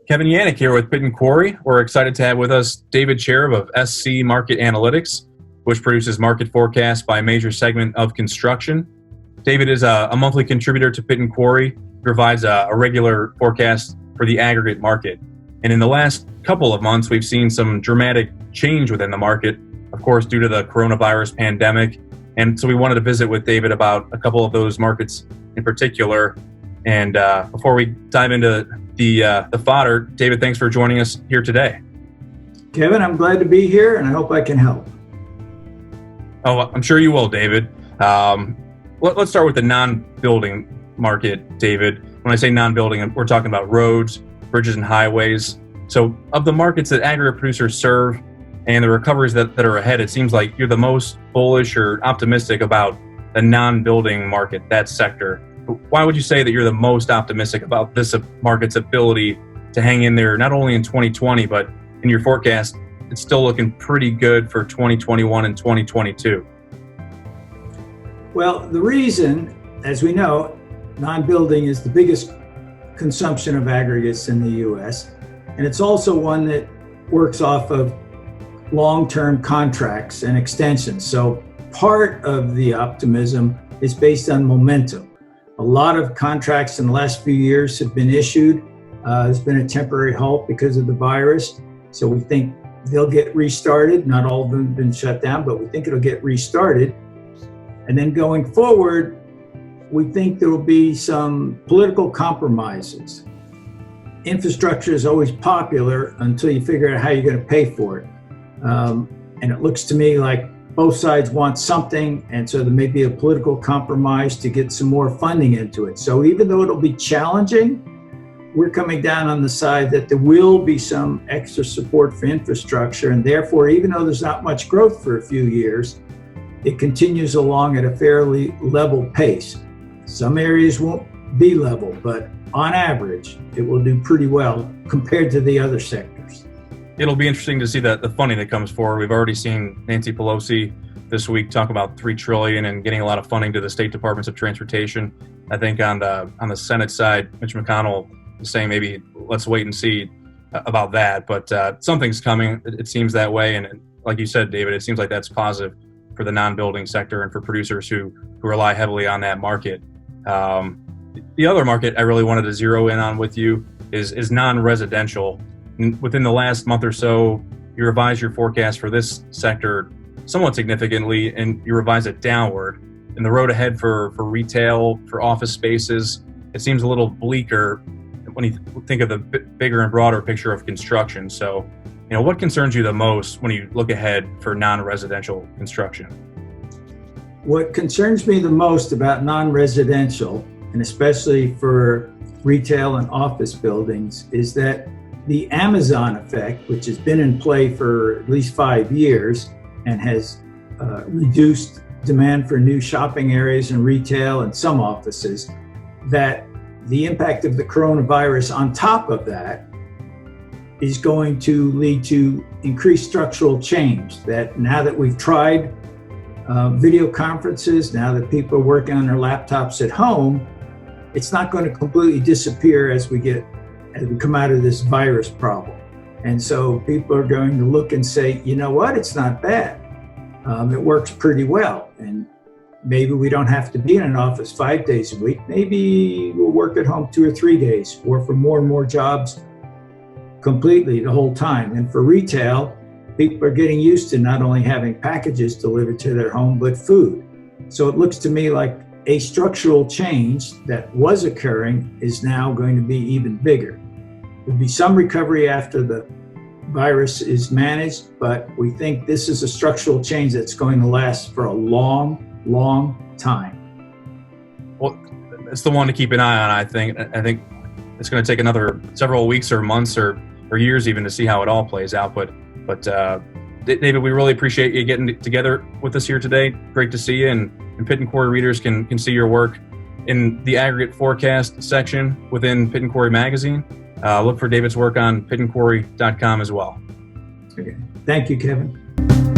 Kevin Yannick here with Pit Quarry. We're excited to have with us David Chereb of SC Market Analytics, which produces market forecasts by major segment of construction. David is a monthly contributor to Pit Quarry, provides a regular forecast for the aggregate market. And in the last couple of months, we've seen some dramatic change within the market, of course, due to the coronavirus pandemic. And so we wanted to visit with David about a couple of those markets in particular. And before we dive into the fodder, David, thanks for joining us here today. Kevin, I'm glad to be here, and I hope I can help. Oh, I'm sure you will, David. Let's start with the non-building market, David. When I say non-building, we're talking about roads, bridges, and highways. So of the markets that aggregate producers serve and the recoveries that are ahead, it seems like you're the most bullish or optimistic about the non-building market, that sector. Why would you say that you're the most optimistic about this market's ability to hang in there, not only in 2020, but in your forecast, it's still looking pretty good for 2021 and 2022? Well, the reason, as we know, non-building is the biggest consumption of aggregates in the U.S., and it's also one that works off of long-term contracts and extensions. So part of the optimism is based on momentum. A lot of contracts in the last few years have been issued. There's been a temporary halt because of the virus. So we think they'll get restarted. Not all of them have been shut down, but we think it'll get restarted. And then going forward, we think there will be some political compromises. Infrastructure is always popular until you figure out how you're going to pay for it. And it looks to me like both sides want something, and so there may be a political compromise to get some more funding into it. So even though it'll be challenging, we're coming down on the side that there will be some extra support for infrastructure, and therefore, even though there's not much growth for a few years, it continues along at a fairly level pace. Some areas won't be level, but on average, it will do pretty well compared to the other sectors. It'll be interesting to see the funding that comes forward. We've already seen Nancy Pelosi this week talk about $3 trillion and getting a lot of funding to the state departments of transportation. I think on the Senate side, Mitch McConnell is saying maybe let's wait and see about that. But something's coming. It seems that way. And like you said, David, it seems like that's positive for the non-building sector and for producers who rely heavily on that market. The other market I really wanted to zero in on with you is non-residential. Within the last month or so, you revised your forecast for this sector somewhat significantly, and you revised it downward. And the road ahead for retail, for office spaces, it seems a little bleaker when you think of the bigger and broader picture of construction. So, what concerns you the most when you look ahead for non-residential construction? What concerns me the most about non-residential, and especially for retail and office buildings, is that the Amazon effect, which has been in play for at least 5 years and has reduced demand for new shopping areas and retail and some offices, that the impact of the coronavirus on top of that is going to lead to increased structural change. That now that we've tried video conferences, now that people are working on their laptops at home, it's not going to completely disappear as we come out of this virus problem. And so people are going to look and say, you know what, it's not bad. It works pretty well. And maybe we don't have to be in an office 5 days a week. Maybe we'll work at home 2 or 3 days, or for more and more jobs completely the whole time. And for retail, people are getting used to not only having packages delivered to their home, but food. So it looks to me like a structural change that was occurring is now going to be even bigger. There'll be some recovery after the virus is managed, but we think this is a structural change that's going to last for a long, long time. Well, it's the one to keep an eye on, I think. I think it's going to take another several weeks or months or years even to see how it all plays out. But David, we really appreciate you getting together with us here today. Great to see you, and Pit Quarry readers can see your work in the aggregate forecast section within Pit Quarry magazine. Look for David's work on pitandquarry.com as well. Okay. Thank you, Kevin.